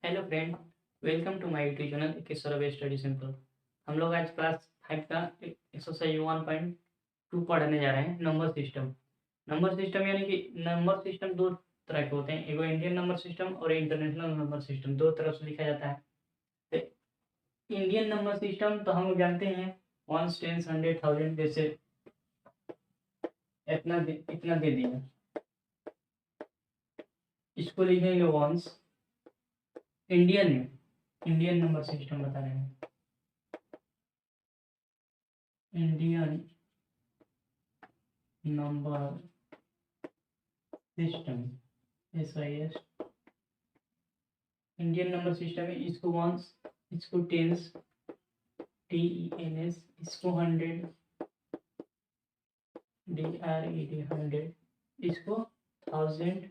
Hello friend, welcome to my YouTube channel Kishore study simple. हम लोग आज क्लास 5 का एक्सरसाइज 1.2 पढ़ने जा रहे हैं। नंबर सिस्टम यानी कि नंबर सिस्टम दो तरह के होते हैं, एगो इंडियन नंबर सिस्टम और इंटरनेशनल नंबर सिस्टम। दो तरह से लिखा जाता है। तो इंडियन नंबर सिस्टम तो हम लोग जानते हैं, 1 10 100 1000, जैसे इतना दे दिया, इसको लिखेंगे वंस। इंडियन नंबर सिस्टम बता रहे हैं, Indian number system SIS। Indian number system है, इसको वंस, इसको टेंस TENS, इसको 100 DRED 100, इसको 1000,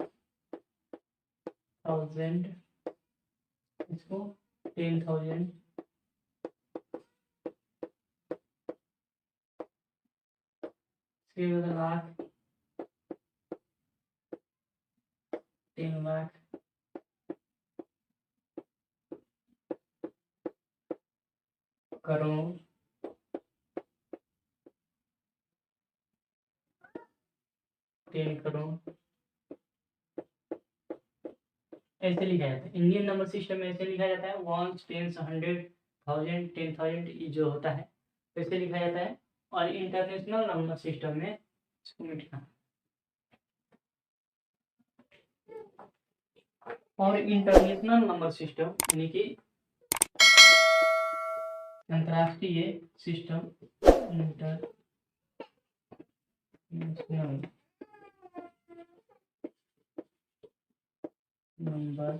इसको 10,000, इसके बाद लाख, 10 लाख, करोड़, 10 करोड़। ऐसे लिखा जाता है इंडियन नंबर सिस्टम में। ऐसे लिखा जाता है वंस, टेंस, 100, 1000, 10,000 जो होता है वैसे लिखा जाता है। और इंटरनेशनल नंबर सिस्टम में इसको मिटाना। और इंटरनेशनल नंबर सिस्टम यानी कि अंतर्राष्ट्रीय सिस्टम, इंटरनेशनल नंबर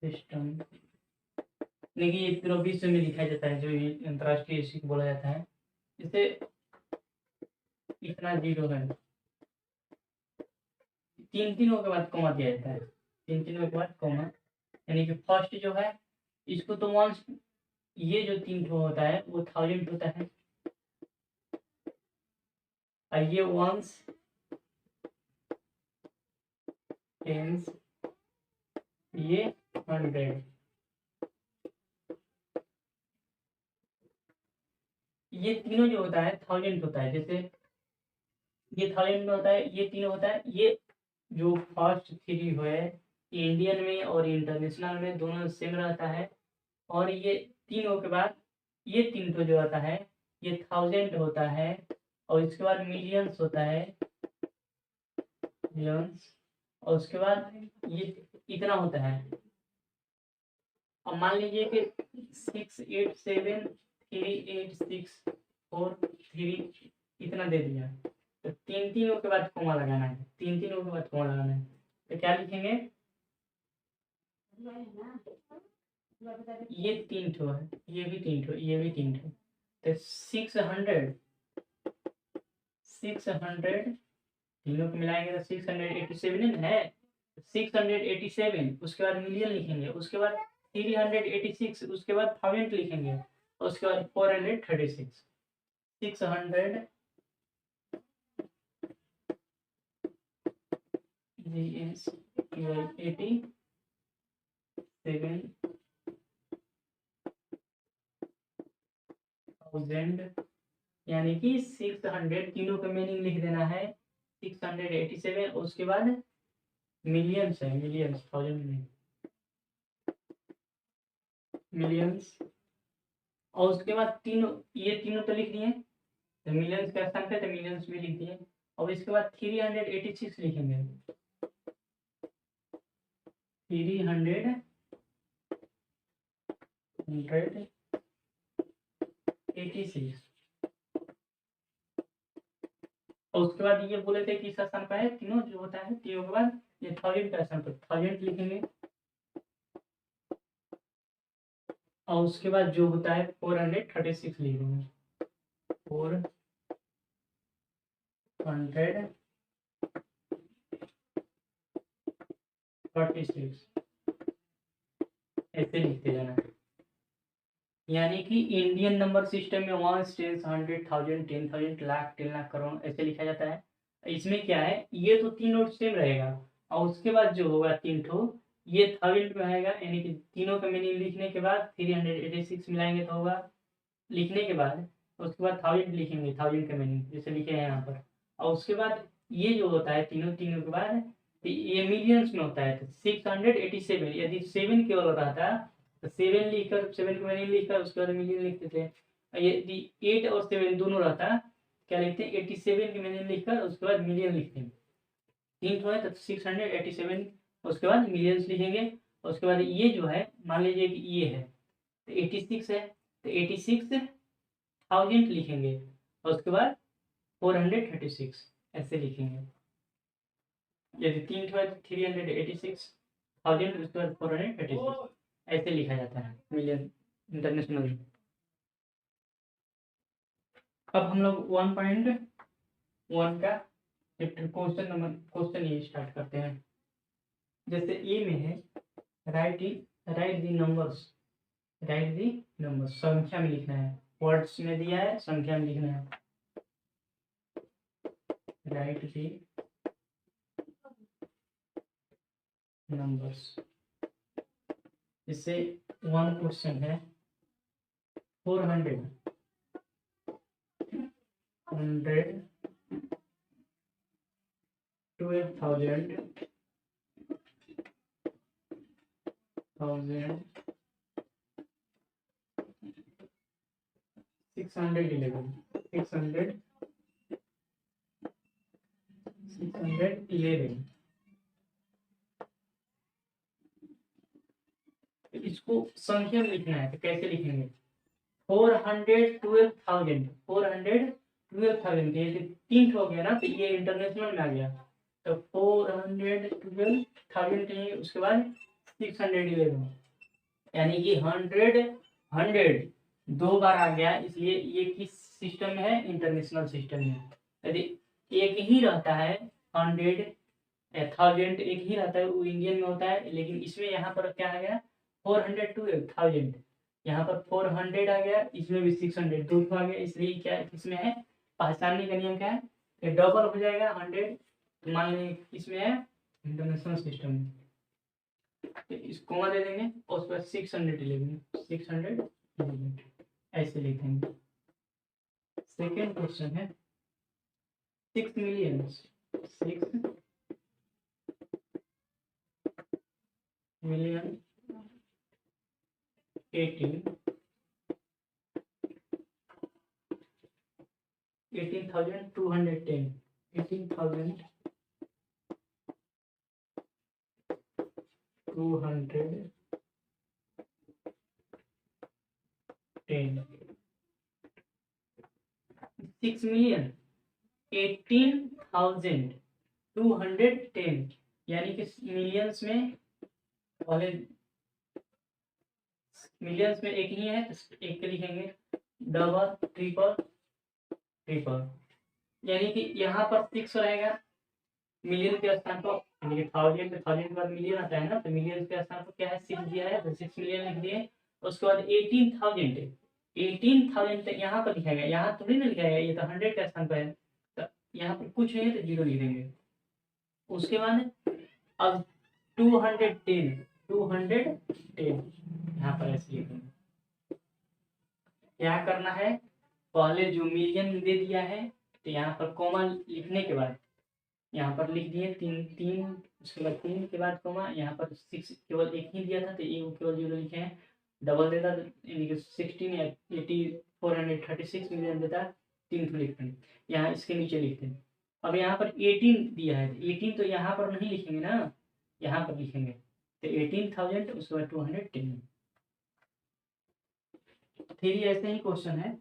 सिस्टम यानी कि ये पूरा विश्व में लिखा जाता है, जो अंतर्राष्ट्रीय सिस्टम बोला जाता है। जैसे इतना जीरो है, तीनों के बाद कॉमा दिया जाता है, तीनों के बाद कॉमा, यानी कि फर्स्ट जो है इसको तो वंस, ये जो 3 होता है वो 1000 होता है, और ये वंस, टेंस, ये 100। ये तीनों जो होता है 1000 होता है। जैसे ये 1000 में होता है, ये तीनों होता है। ये जो फर्स्ट 3 है इंडियन में और इंटरनेशनल में दोनों सेम रहता है। और ये तीनों के बाद ये 3 जो आता है ये 1000 होता है, और इसके बाद मिलियंस होता है, मिलियंस, और उसके बाद ये इतना होता है। अब मान लीजिए कि 6873864 3 इतना दे दिया, तो तीनों के बाद कॉमा लगाना है, तीनों के बाद कॉमा लगाना है। तो क्या लिखेंगे, ये 3 है, ये भी 3 ये भी 3 तो 600 तीनों को मिलाएंगे तो 687 है। 687, उसके बाद मिलियन लिखेंगे, उसके बाद 386, उसके बाद 1000 लिखेंगे, और उसके बाद 436। 600 87,000, यानी कि 600 तीनों का मीनिंग लिख देना है 687, उसके बाद मिलियंस है, मिलियंस, 1000 नहीं, मिलियंस, और उसके बाद ये तीनों तो लिख दिए, तो मिलियंस का स्थान पे तो मिलियंस भी लिख दिए। और इसके बाद 386 लिखेंगे, 386, और उसके बाद ये बोले थे कि किस स्थान पर है, तीनों जो होता है तीनों के बाद ये 1000 का स्थान पर 1000 लिखेंगे, और उसके बाद जो होता है 436 लिखेंगे, 436 ऐसे लिखते जाना। यानी कि इंडियन नंबर सिस्टम में 1 10 100 1000 10,000 लाख 10 लाख करोड़ ऐसे लिखा जाता है। इसमें क्या है, ये तो 3 नोट सेम रहेगा, और उसके बाद जो होगा 3 ये 1000 में आएगा, यानी कि तीनों का मीनिंग लिखने के बाद 386 मिलाएंगे तो होगा, लिखने के बाद उसके बाद 1000 लिखेंगे, 1000 का मीनिंग जैसे लिखे हैं यहाँ पर, और उसके बाद ये जो होता है तीनों तीनों के बाद तो ये मिलियंस में होता है, तो 687, यदि 7 केवल रहता तो 7 लिखकर 7 का मीनिंग लिखकर उसके बाद मिलियन लिखते थे। यदि 8 और 7 दोनों रहता क्या लिखते हैं, 87 की मीनिंग लिखकर उसके बाद मिलियन लिखते हैं। 3 तो है तो 687, उसके बाद मिलियंस लिखेंगे। उसके बाद ये जो है मान लीजिए कि ये है तो 86 है, तो 86,000 लिखेंगे और उसके बाद 436 ऐसे लिखेंगे। यदि 3 तो है तो 386,000, उसके बाद 436 ऐसे लिखा जाता है मिलियन इंटरनेशनल। अब हम लोग 1.1 का क्वेश्चन ये स्टार्ट करते हैं। जैसे ए में है राइट दी नंबर्स, संख्या में लिखना है, वर्ड्स में दिया है संख्या में लिखना है। राइट दी नंबर्स, इससे 1 क्वेश्चन है 400 12,000 611 इसको संख्या में लिखना है तो कैसे लिखेंगे, 412,000 ये 3 हो गया ना, तो ये इंटरनेशनल में आ गया, तो 412,000 कहेंगे। उसके बाद 611, यानी कि 100 2 बार आ गया, इसलिए ये किस सिस्टम में है, इंटरनेशनल सिस्टम में। यदि एक ही रहता है 100,000 एक ही रहता है वो इंडियन में होता है, लेकिन इसमें यहाँ पर क्या आ गया 412,000, यहाँ पर 400 आ गया, इसमें भी 600 2 आ गया, इसलिए क्या इसमें है पहचानने का नियम क्या है, ये डबल हो जाएगा 100, मान लीजिए इसमें है इंटरनेशनल सिस्टम में, तो इसको कोमा दे देंगे और उस पर 611 ऐसे लिखेंगे। सेकेंड क्वेश्चन है 6 मिलियन 18,210 6,18,210 यानी कि मिलियंस में वाले मिलियंस में एक ही है तो एक के लिखेंगे, डबल ट्रिपल, यानी कि यहाँ पर 6 रहेगा मिलियन के स्थान पर, यानी कि 1000 के बाद मिलियन आता है ना, तो मिलियन के स्थान पर क्या है 6 दिया है तो 6 मिलियन लिख दिए। उसके बाद 18,000 तक यहाँ पर लिखा गया, यहाँ थोड़ी ना लिखा गया, ये तो 100 के स्थान पर है, तो यहाँ पर कुछ नहीं है तो 0 लिख देंगे। उसके बाद अब 210 यहाँ पर ऐसे लिखेंगे। क्या करना है, पहले जो मिलियन दे दिया है तो यहाँ पर कॉमा लिखने के बाद यहाँ पर लिख दिए 3 उसके बाद 3 के बाद कॉमा, यहाँ पर 6 केवल एक ही दिया था तो एक केवल 0 लिखे हैं, डबल देता यानी कि 436 मिलियन देता 3 तो लिखते हैं, यहाँ इसके नीचे लिखते हैं। अब यहाँ पर 18 दिया है, 18 तो यहाँ पर नहीं लिखेंगे ना, यहाँ पर लिखेंगे, तो 18,000 उसके बाद 210। फिर ऐसे ही क्वेश्चन है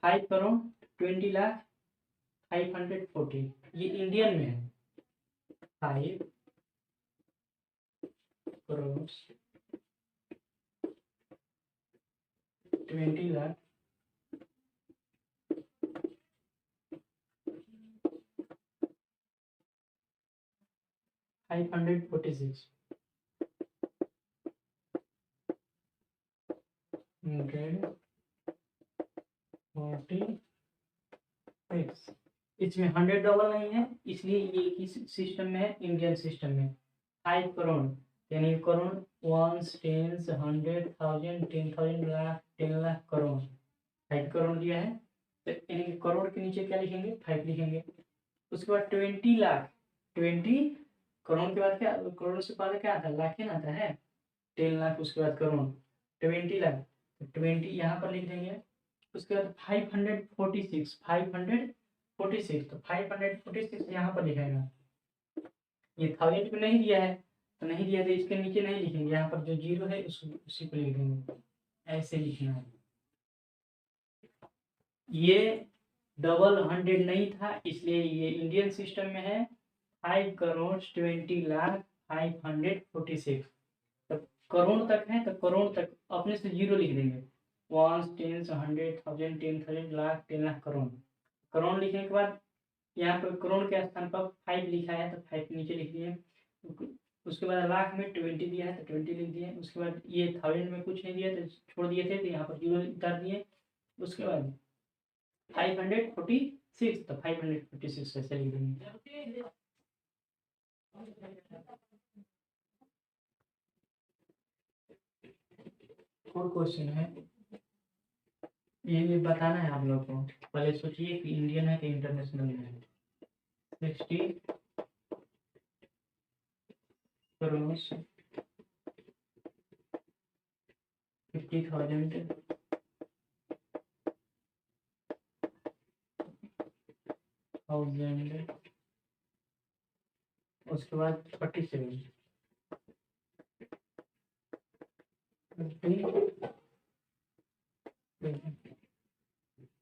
5 करोड़ 20,540, ये इंडियन में है, 5 करोड़ 20,00,000 546 146, इसमें 100 डबल नहीं है, इसलिए ये किस सिस्टम में है, इंडियन सिस्टम में। 5 करोड़ यानी करोड़, वंस, टेंस, 100,000, 10,000, लाख, 10 लाख, करोड़, 5 करोड़ दिया है। तो यानी कि करोड़ के नीचे क्या लिखेंगे, 5 लिखेंगे। उसके बाद 20 लाख, 20 करोड़ के बाद क्या, करोड़ से पहले क्या आता है, लाख ही ना आता है। 10 लाख, उसके बाद करोड़, 20 लाख, तो 20 यहाँ पर लिख देंगे। उसके बाद 546, 546, तो 546 यहाँ पर लिखेगा। ये 1000 को नहीं दिया है, तो नहीं दिया तो इसके नीचे नहीं लिखेंगे, यहाँ पर जो जीरो है उसी को लिख देंगे, ऐसे लिखना है। ये डबल 100 नहीं था, इसलिए ये इंडियन सिस्टम में है 5 करोड़ 20 लाख 546। तो करोड़ तक है, तो करोड़ तक अपने से जीरो लिख देंगे। 1, 10, 100,000, 10,000, लाख, 10 लाख, करोड़। करोड़ लिखने के बाद यहाँ पर करोड़ के स्थान पर 5 लिखा है, तो 5 नीचे लिख दिए। उसके बाद लाख में 20 दिया है, तो 20 लिख दिए। उसके बाद ये 1000 में कुछ नहीं दिया, तो छोड़ दिए थे, तो यहाँ पर जीरो उतार दिए। उसके बाद 546, तो 546 ऐसे लिख देंगे। और क्वेश्चन है, ये बताना है आप लोग को। पहले सोचिए कि इंडियन है कि इंटरनेशनल है। 60 करोड़ 50,000 उसके बाद 47।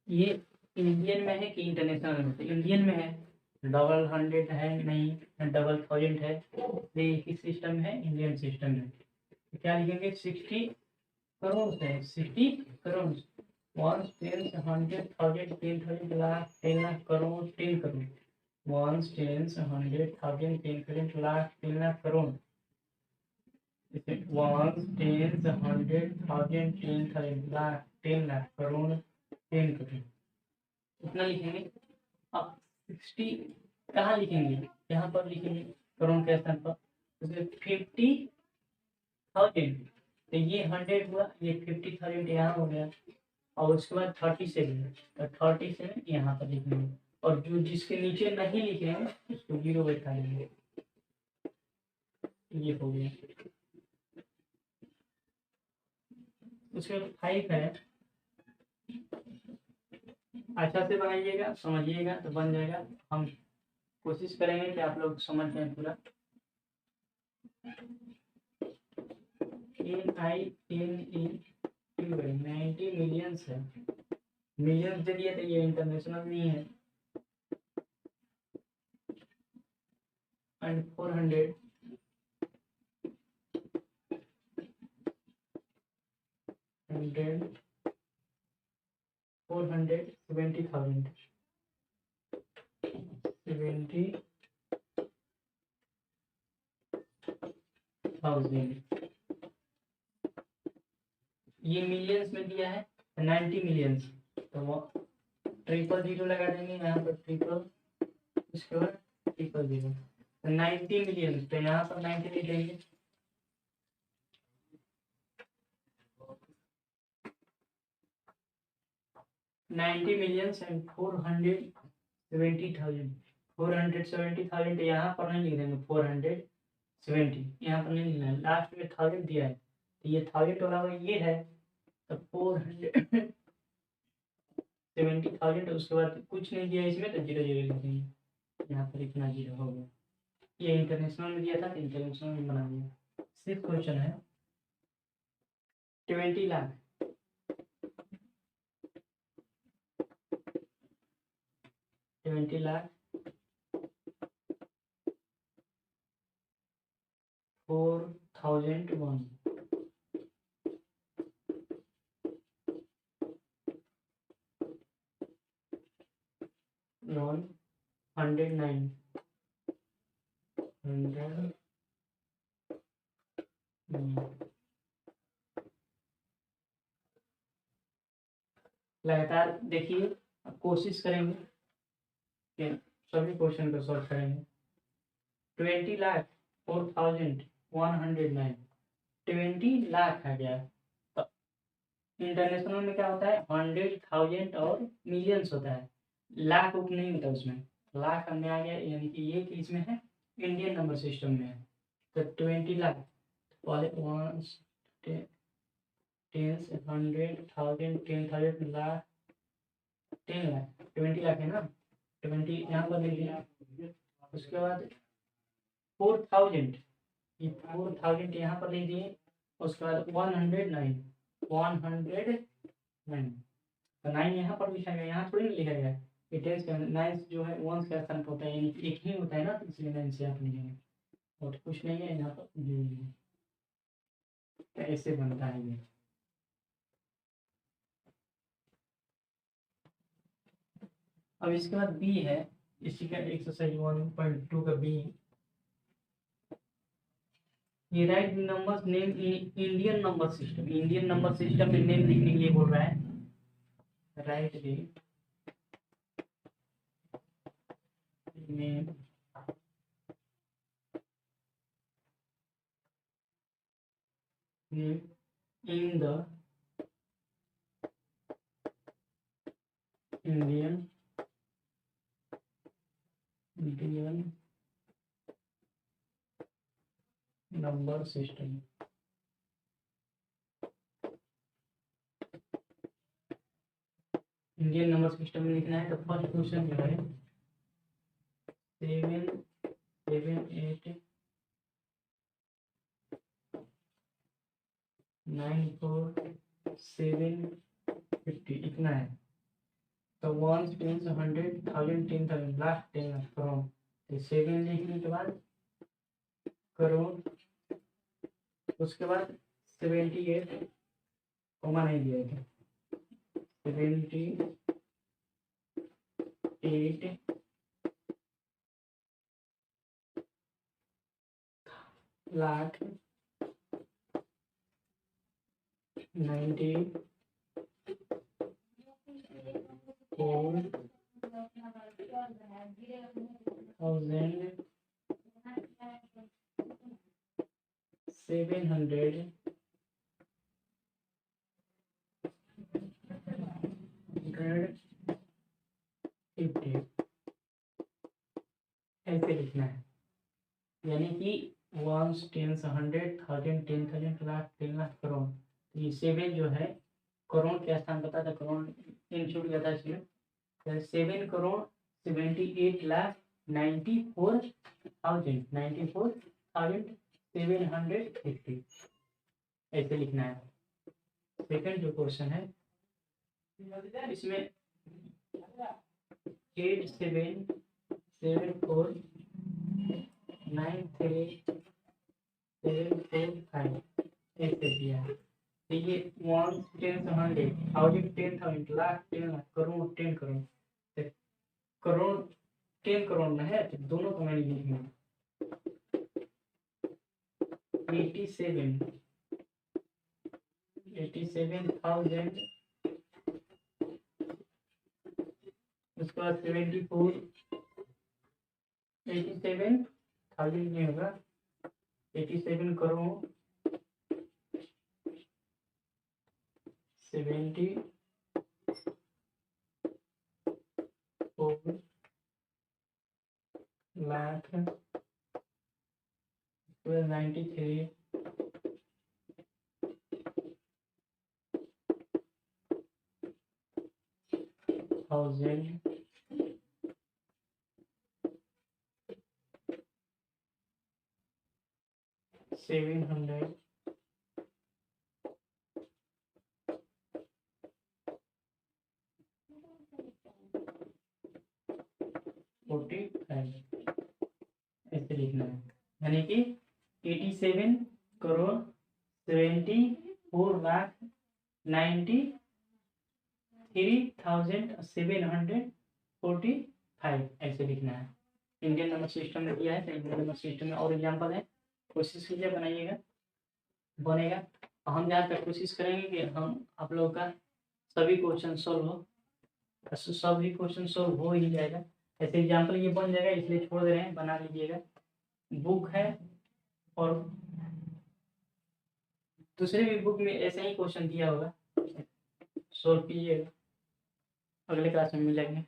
ये इंडियन में है कि इंटरनेशनल में? तो इंडियन में है, डबल 100 है नहीं, डबल 1000 है, ये किस सिस्टम है, इंडियन सिस्टम में। तो क्या लिखेंगे, 60 करोड़ है, 60 करोड़, 1, 10, 100,000, 10,000, लाख, 10 लाख, करोड़, 10 करोड़, 1, 10, 100,000, 10,000, लाख, 10 लाख, करोड़। 1, 10, 100,000, 10,000, लाख, 10 लाख, करोड़, 10 करोड़, इतना लिखेंगे। अब 60 कहाँ लिखेंगे, यहाँ पर लिखेंगे करोड़ के स्थान पर। 50,000, तो ये 100 हुआ, ये 50,000 यहाँ हो गया। और उसके बाद 37, तो 37 यहाँ पर लिखेंगे। और जो जिसके नीचे नहीं लिखे हैं उसको जीरो बैठा लेंगे। ये हो गया। उसके बाद 5 है, अच्छा से बनाइएगा, समझिएगा तो बन जाएगा। हम कोशिश करेंगे कि आप लोग समझ जाए पूरा। NINE 90 मिलियंस है, मिलियंस दे दिया, तो ये इंटरनेशनल नहीं है। एंड 400 470,000, 70,000, ये मिलियंस में दिया है 90 मिलियंस, तो वो 000 लगा देंगे यहाँ पर, ट्रिपल, उसके बाद 000, 90 मिलियंस, तो यहाँ पर 90 लिख देंगे। $90 million and 470,000, 470,000 यहाँ पर नहीं लिख देंगे, 470 यहाँ पर नहीं लिखना है, लास्ट में 1000 दिया है, तो ये 1000 वाला ये है, तो 470,000, उसके बाद कुछ नहीं दिया इसमें, तो 0 0 लिख देंगे। यहाँ पर इतना 0 हो गया। ये इंटरनेशनल में दिया था, तो इंटरनेशनल में बना दिया। सिर्फ क्वेश्चन है 20 लाख, 20 लाख 4,001, 109, 100, लगातार देखिए, कोशिश करेंगे कि सभी क्वेश्चन को सॉल्व करेंगे। 20 लाख 4,000 109 20 लाख आ गया। तो इंटरनेशनल में क्या होता है 100,000 और मिलियंस होता है, लाख उख नहीं होता उसमें, लाख हमने आ गया, यानी कि ये कि इसमें है इंडियन नंबर सिस्टम में है। तो 20 लाख पहले 1 10 100,000 10,000 लाख 10 लाख 20 लाख है ना, 20 यहाँ पर लीजिए। उसके बाद 4,000, ये 4,000 यहाँ पर लीजिए। उसके बाद 109 तो 9 यहाँ पर लिखा गया, यहाँ थोड़ी ना लिखा गया। ये 10 का 9 जो है 1 का स्थान होता है, यानी एक ही होता है ना, इसलिए 9 से आप लिखेंगे और कुछ नहीं है यहाँ पर। तो ऐसे बनता है ये। अब इसके बाद बी है, इसी का एक्सरसाइज 1.2 का बी। ये right numbers name in Indian number system, Indian number system में नेम लिखने के लिए बोल रहा है। Right the name in the Indian number system. Indian number system में लिखना है। तो फर्स्ट क्वेश्चन जो है 7 8 9 4 7 50 इतना है। तो 1 10 100 1000 10,000 लाख 10 लाख करोड़। तो 7 लिखने के बाद करोड़, उसके बाद 78 कॉमा नहीं दिया था, 78 लाख 94,700 50 ऐसे लिखना है। यानी कि 1 10 100 1000 10,000 लाख 10 लाख करोड़। तो ये 7 जो है करोड़ के स्थान पता था, करोड़ इंक्लूड किया था इसमें। 7 करोड़ 78 लाख 94,750 ऐसे लिखना है। सेकंड जो क्वेश्चन है इसमें 8 7 7 4 9 3 7 4 5 ऐसे दिया है। तो ये 1 10 100 1000 10,000 लाख 10 लाख करोड़ 10 करोड़। तो करोड़ 10 करोड़ में है, तो दोनों को मैंने लिखना 87,000 उसके बाद 74 87,000 नहीं होगा, 87 करोड़ 74 लाख 93,000 700 45 ऐसे लिखना है। यानी कि 87 करोड़ 74 लाख 93,745 ऐसे लिखना है। इंडियन नंबर सिस्टम में दिया है, तो इंडियन नंबर सिस्टम में और एग्जाम्पल है, कोशिश कीजिए बनाइएगा, बनेगा। हम यहाँ पे कोशिश करेंगे कि हम आप लोगों का सभी क्वेश्चन सॉल्व हो, सभी क्वेश्चन सॉल्व हो ही जाएगा। ऐसे एग्जाम्पल ये बन जाएगा, इसलिए छोड़ दे रहे हैं, बना लीजिएगा। बुक है और दूसरे भी बुक में ऐसे ही क्वेश्चन दिया होगा, सॉल्व कीजिएगा। अगले क्लास में मिलेंगे।